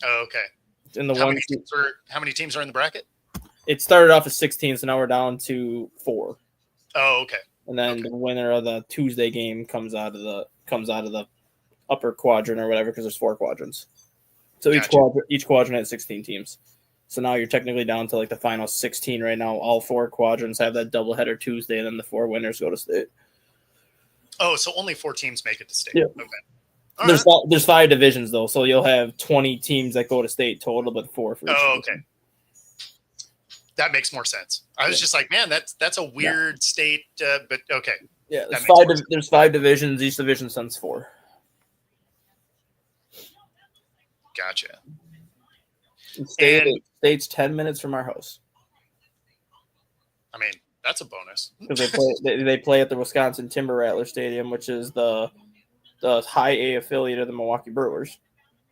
A: Oh, okay.
B: And the
A: how many teams are in the bracket?
B: It started off as 16, so now we're down to 4.
A: Oh, okay.
B: And then the winner of the Tuesday game comes out of the upper quadrant or whatever, because there's 4 quadrants. So each quadrant has 16 teams. So now you're technically down to like the final 16 right now. All 4 quadrants have that doubleheader Tuesday, and then the 4 winners go to state.
A: Oh, so only 4 teams make it to state.
B: Yeah.
A: Okay.
B: There's 5 divisions though, so you'll have 20 teams that go to state total, but 4 for each.
A: Oh, okay. That makes more sense. I was just like, man, that's a weird state, but okay.
B: Yeah, there's 5 divisions. Each division sends 4.
A: Gotcha.
B: State's 10 minutes from our house.
A: I mean, That's a bonus.
B: because they play at the Wisconsin Timber Rattler Stadium, which is the high A affiliate of the Milwaukee Brewers.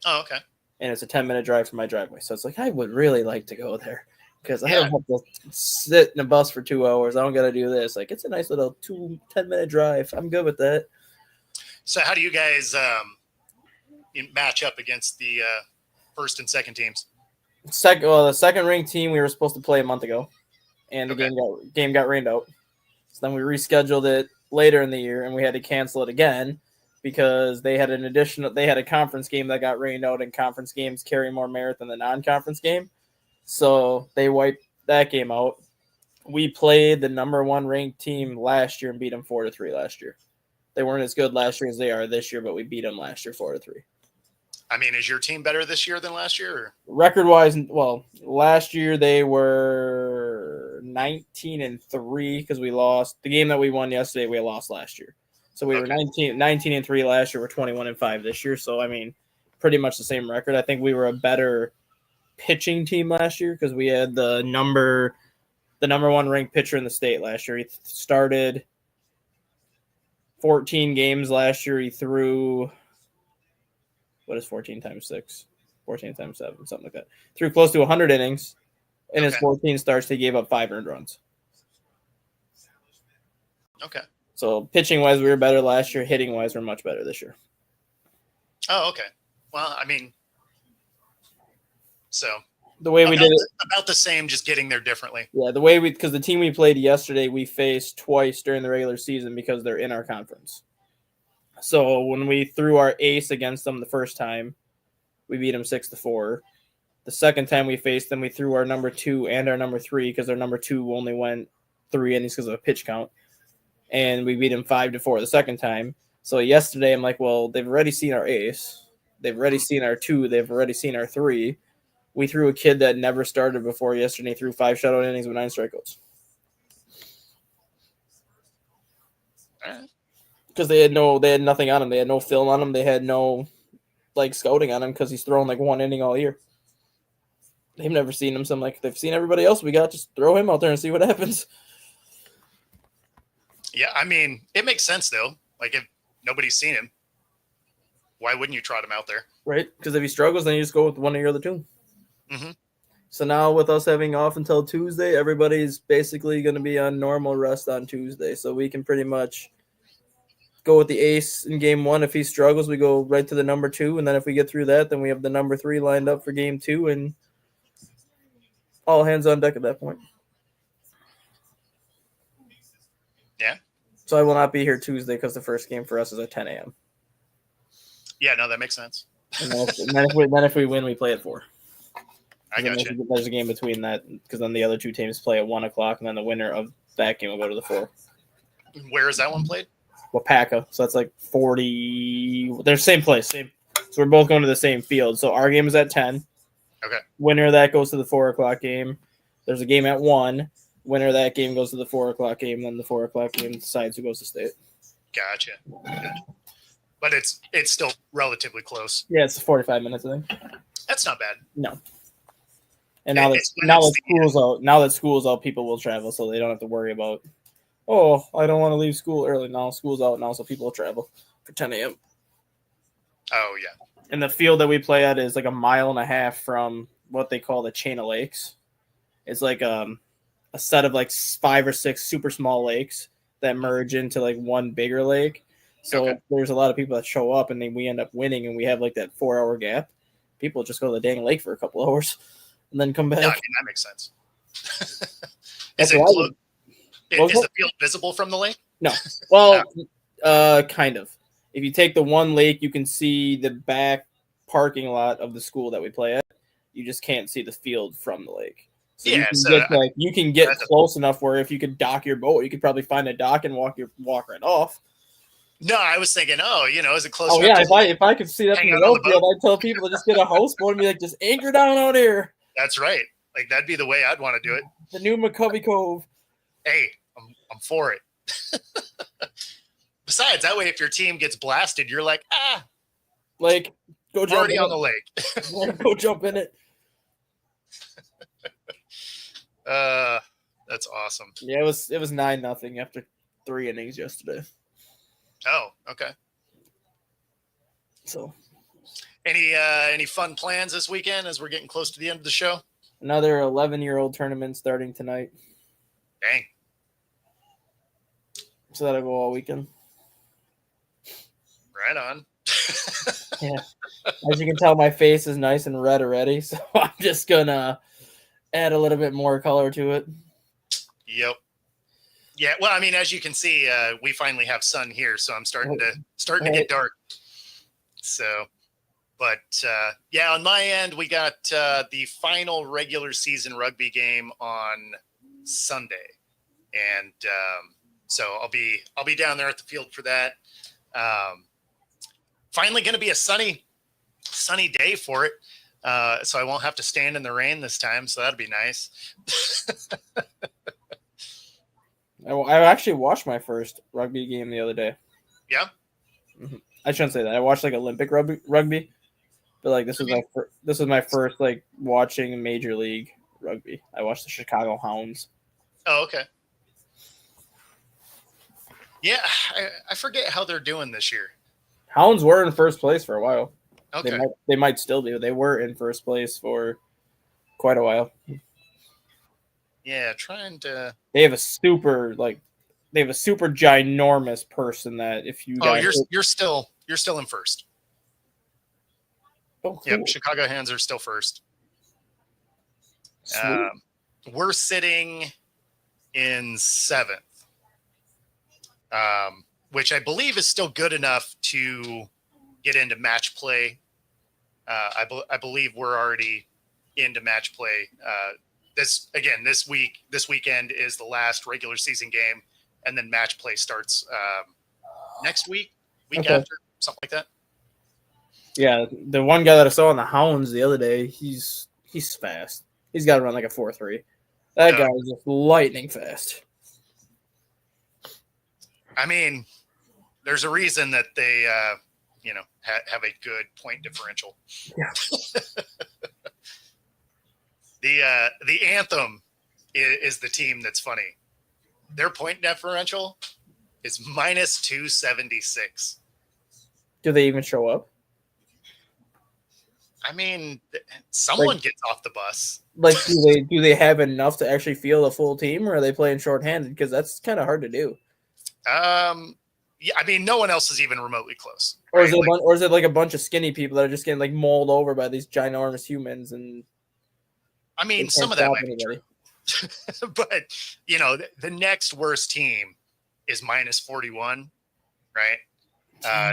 A: Oh, okay.
B: And it's a 10-minute drive from my driveway. So it's like, I would really like to go there because I don't have to sit in a bus for 2 hours. I don't got to do this. Like, it's a nice little 10-minute drive. I'm good with that.
A: So how do you guys match up against the first and second teams?
B: The second ranked team we were supposed to play a month ago, and the game got rained out. So then we rescheduled it later in the year, and we had to cancel it again because they had a conference game that got rained out, and conference games carry more merit than the non-conference game. So they wiped that game out. We played the number 1 ranked team last year and beat them 4-3 last year. They weren't as good last year as they are this year, but we beat them last year 4-3.
A: I mean, is your team better this year than last year? Or?
B: Record-wise, well, last year they were 19-3 because we lost the game that we won yesterday. We lost last year, so we were 19-3 last year. We're 21-5 this year. So I mean, pretty much the same record. I think we were a better pitching team last year because we had the number 1 ranked pitcher in the state last year. He started 14 games last year. He threw, what is 14 times 6? 14 times 7, something like that. Threw close to 100 innings. In his 14 starts, he gave up 5 earned runs.
A: Okay.
B: So pitching-wise, we were better last year. Hitting-wise, we're much better this year.
A: Oh, okay. Well, I mean, so
B: the way we did it,
A: about the same, just getting there differently.
B: Yeah, because the team we played yesterday, we faced twice during the regular season because they're in our conference. So when we threw our ace against them the first time, we beat them 6-4. The second time we faced them, we threw our number 2 and our number 3 because our number 2 only went 3 innings because of a pitch count, and we beat them 5-4 the second time. So yesterday, I'm like, well, they've already seen our ace, they've already seen our 2, they've already seen our 3. We threw a kid that never started before yesterday, threw 5 shutout innings with 9 strikeouts. Because they had nothing on him. They had no film on him. They had no scouting on him because he's thrown 1 inning all year. They've never seen him. So I'm like, they've seen everybody else we got. Just throw him out there and see what happens.
A: Yeah, I mean, it makes sense though. Like if nobody's seen him, why wouldn't you trot him out there?
B: Right? Because if he struggles, then you just go with one of your other 2.
A: Mm-hmm.
B: So now with us having off until Tuesday, everybody's basically going to be on normal rest on Tuesday. So we can pretty much go with the ace in game 1. If he struggles, we go right to the number 2. And then if we get through that, then we have the number 3 lined up for game 2 and all hands on deck at that point.
A: Yeah.
B: So I will not be here Tuesday because the first game for us is at 10 a.m.
A: Yeah, no, that makes sense.
B: And then if we win, we play at 4.
A: I got you.
B: There's a game between that because then the other 2 teams play at 1 o'clock, and then the winner of that game will go to the 4.
A: Where is that one played?
B: Wapaka. So that's 40. They're same place. So we're both going to the same field. So our game is at 10.
A: Okay.
B: Winner of that goes to the 4 o'clock game. There's a game at 1. Winner of that game goes to the 4 o'clock game. Then the 4 o'clock game decides who goes to state.
A: Gotcha. But it's still relatively close.
B: Yeah, it's 45 minutes, I think.
A: That's not bad.
B: No. And now that school's out, people will travel, so they don't have to worry about, oh, I don't want to leave school early. Now school's out now, so people will travel for 10 a.m.
A: Oh, yeah.
B: And the field that we play at is 1.5 miles from what they call the chain of lakes. It's a set of 5 or 6 super small lakes that merge into one bigger lake. So there's a lot of people that show up, and then we end up winning, and we have that 4-hour gap. People just go to the dang lake for a couple hours and then come back.
A: Yeah, I mean, that makes sense. Is the field visible from the lake?
B: No. Well, kind of. If you take the one lake, you can see the back parking lot of the school that we play at. You just can't see the field from the lake. So
A: yeah,
B: you can get close enough where if you could dock your boat, you could probably find a dock and walk right off.
A: No, I was thinking, is it close?
B: Oh yeah, if I could see that from the field, I'd tell people to just get a houseboat and be like, just anchor down out here.
A: That's right. That'd be the way I'd want to do it.
B: The new McCovey Cove.
A: Hey, I'm for it. Besides, that way, if your team gets blasted, you're like,
B: go jump
A: already on the lake.
B: Go jump in it.
A: That's awesome.
B: Yeah, it was 9-0 after 3 innings yesterday.
A: Oh, okay.
B: So
A: any fun plans this weekend as we're getting close to the end of the show?
B: another 11-year-old tournament starting tonight.
A: Dang.
B: So that'll go all weekend.
A: Right on.
B: Yeah. As you can tell, my face is nice and red already, so I'm just gonna add a little bit more color to it.
A: Yep. Yeah. Well, I mean, as you can see, we finally have sun here, so I'm starting to get dark. So, but yeah, on my end, we got the final regular season rugby game on Sunday, and so I'll be down there at the field for that. Finally going to be a sunny day for it. So I won't have to stand in the rain this time. So that'd be nice.
B: I actually watched my first rugby game the other day.
A: Yeah.
B: Mm-hmm. I shouldn't say that. I watched like Olympic rugby, but like this was my first like watching Major League rugby. I watched the Chicago Hounds.
A: Oh, okay. Yeah, I forget how they're doing this year.
B: Hounds were in first place for a while.
A: Okay.
B: They might still be. They were in first place for quite a while.
A: Yeah, trying to.
B: They have a super ginormous person that if you.
A: Oh, you're still in first.
B: Oh, cool.
A: Yep, Chicago Hands are still first. We're sitting in 7th, which I believe is still good enough to get into match play. I believe we're already into match play. This weekend is the last regular season game, and then match play starts next week after, something like that.
B: Yeah, the one guy that I saw on the Hounds the other day, he's fast. He's got to run like a 4.3. That guy is just lightning fast. I
A: mean, there's a reason that they, have a good point differential.
B: Yeah.
A: The Anthem is the team that's funny. Their point differential is minus 276.
B: Do they even show up?
A: I mean, someone gets off the bus.
B: Like, do they have enough to actually field a full team, or are they playing shorthanded? Because that's kind of hard to do.
A: Yeah, I mean, no one else is even remotely close.
B: Or right? Is it like a bunch of skinny people that are just getting like mauled over by these ginormous humans? And
A: I mean, some of that might be true. But the next worst team is minus 41, right?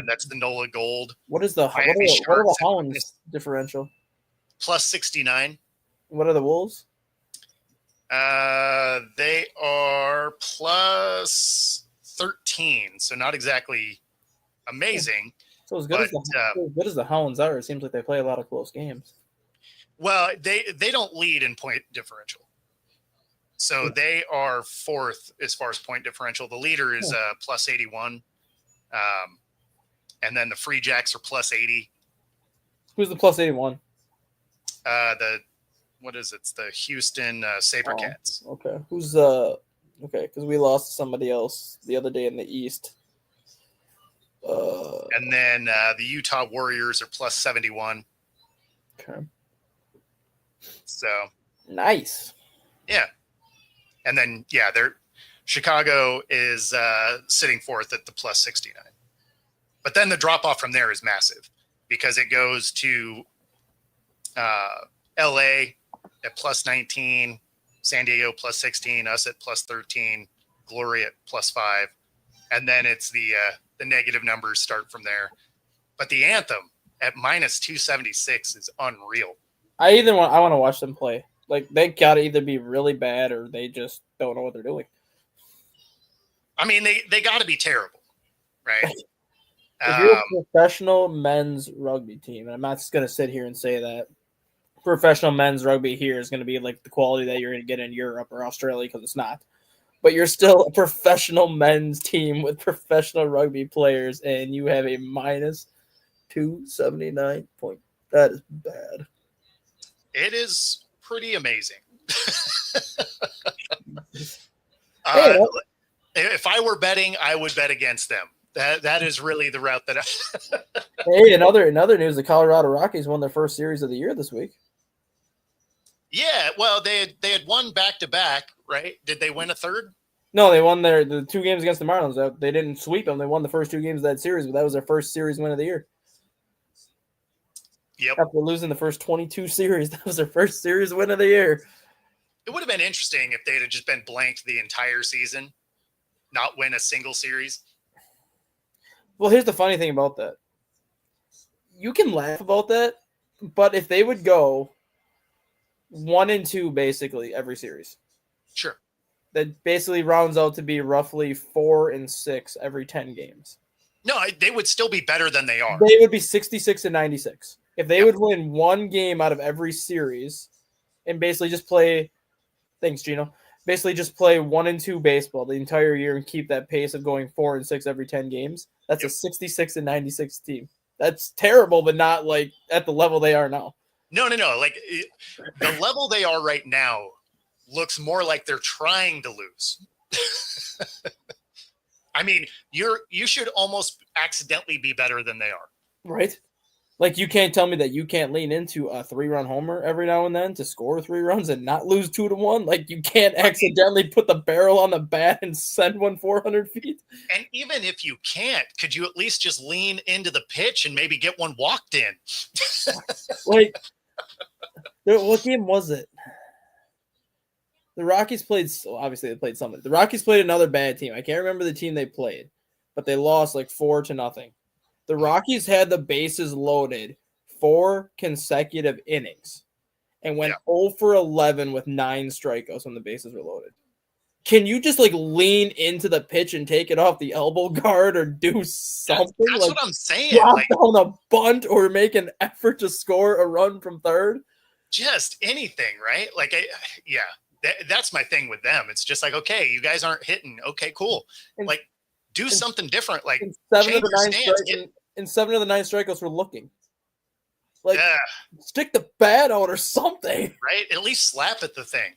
A: That's the NOLA Gold.
B: What are the Hounds differential?
A: Plus 69.
B: What are the Wolves?
A: They are plus 13, so not exactly amazing.
B: So as good as the Hounds are, it seems like they play a lot of close games.
A: Well, they don't lead in point differential. So they are 4th as far as point differential. The leader is plus 81. And then the Free Jacks are plus 80.
B: Who's the plus 81?
A: What is it? It's the Houston Sabercats.
B: Okay. Who's because we lost to somebody else the other day in the East.
A: And then the Utah Warriors are plus 71.
B: Okay.
A: So
B: nice.
A: Yeah. And then Chicago is sitting 4th at the plus 69. But then the drop off from there is massive because it goes to LA at plus 19, San Diego plus 16, us at plus 13, Glory at plus 5. And then it's the negative numbers start from there. But the Anthem at minus 276 is unreal.
B: I want to watch them play. Like, they got to either be really bad or they just don't know what they're doing.
A: I mean, they got to be terrible, right?
B: If you're a professional men's rugby team, and I'm not just going to sit here and say that professional men's rugby here is going to be like the quality that you're going to get in Europe or Australia, because it's not. But you're still a professional men's team with professional rugby players, and you have a minus 279 point. That is bad.
A: It is pretty amazing. Uh,
B: Hey,
A: if I were betting, I would bet against them. That is really the route that
B: hey, another news: the Colorado Rockies won their first series of the year this week.
A: Yeah, well, they had won back to back, right? Did they win a third?
B: No, they won the 2 games against the Marlins. They didn't sweep them. They won the first 2 games of that series, but that was their first series win of the year.
A: Yep.
B: After losing the first 22 series, that was their first series win of the year.
A: It would have been interesting if they'd have just been blanked the entire season, not win a single series.
B: Well, here's the funny thing about that. You can laugh about that, but if they would go 1-2 basically every series,
A: Sure.
B: that basically rounds out to be roughly 4-6 every 10 games.
A: No, they would still be better than they are.
B: They would be 66-96 if they would win 1 game out of every series and basically just play. Thanks, Gino. Basically, just play 1-2 baseball the entire year and keep that pace of going 4-6 every 10 games. That's a 66-96 team. That's terrible, but not like at the level they are now.
A: No. Like the level they are right now looks more like they're trying to lose. I mean, you should almost accidentally be better than they are.
B: Right? Like, you can't tell me that you can't lean into a 3-run homer every now and then to score 3 runs and not lose 2-1. Like, you can't accidentally put the barrel on the bat and send one 400 feet.
A: And even if you can't, could you at least just lean into the pitch and maybe get one walked in?
B: Like, what game was it? The Rockies played, obviously they played somebody. The Rockies played another bad team. I can't remember the team they played, but they lost like 4-0. The Rockies had the bases loaded 4 consecutive innings and went 0 for 11 with 9 strikeouts when the bases were loaded. Can you just like lean into the pitch and take it off the elbow guard or do something?
A: That's
B: like,
A: what I'm saying.
B: Drop
A: like,
B: down a bunt or make an effort to score a run from third.
A: Just anything, right? Like, that's my thing with them. It's just like, okay, you guys aren't hitting. Okay, cool. Like, do something different. Like, change your stance.
B: And 7 of the 9 strikeouts were looking. Like, stick the bat out or something.
A: Right? At least slap at the thing.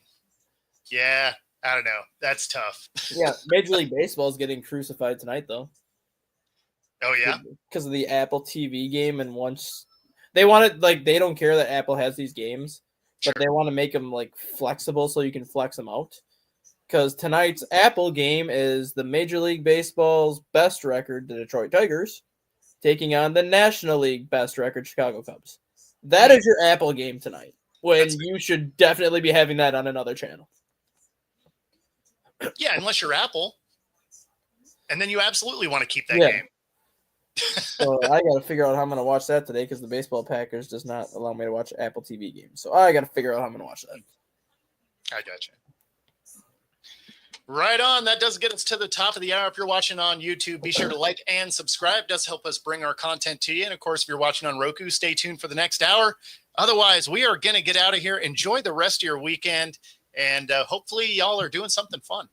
A: Yeah, I don't know. That's tough.
B: Yeah, Major League Baseball is getting crucified tonight, though.
A: Oh, yeah?
B: Because of the Apple TV game. And once they want it, like, they don't care that Apple has these games, but they want to make them, like, flexible so you can flex them out. Because tonight's Apple game is the Major League Baseball's best record, the Detroit Tigers, taking on the National League best record, Chicago Cubs. That is your Apple game tonight, when you should definitely be having that on another channel.
A: Yeah, unless you're Apple. And then you absolutely want to keep that game.
B: So I got to figure out how I'm going to watch that today because the baseball package does not allow me to watch Apple TV games. So I got to figure out how I'm going to watch that.
A: I gotcha. Right on. That does get us to the top of the hour. If you're watching on YouTube, be sure to like and subscribe. It does help us bring our content to you. And of course, if you're watching on Roku, stay tuned for the next hour. Otherwise, we are going to get out of here. Enjoy the rest of your weekend. And hopefully y'all are doing something fun.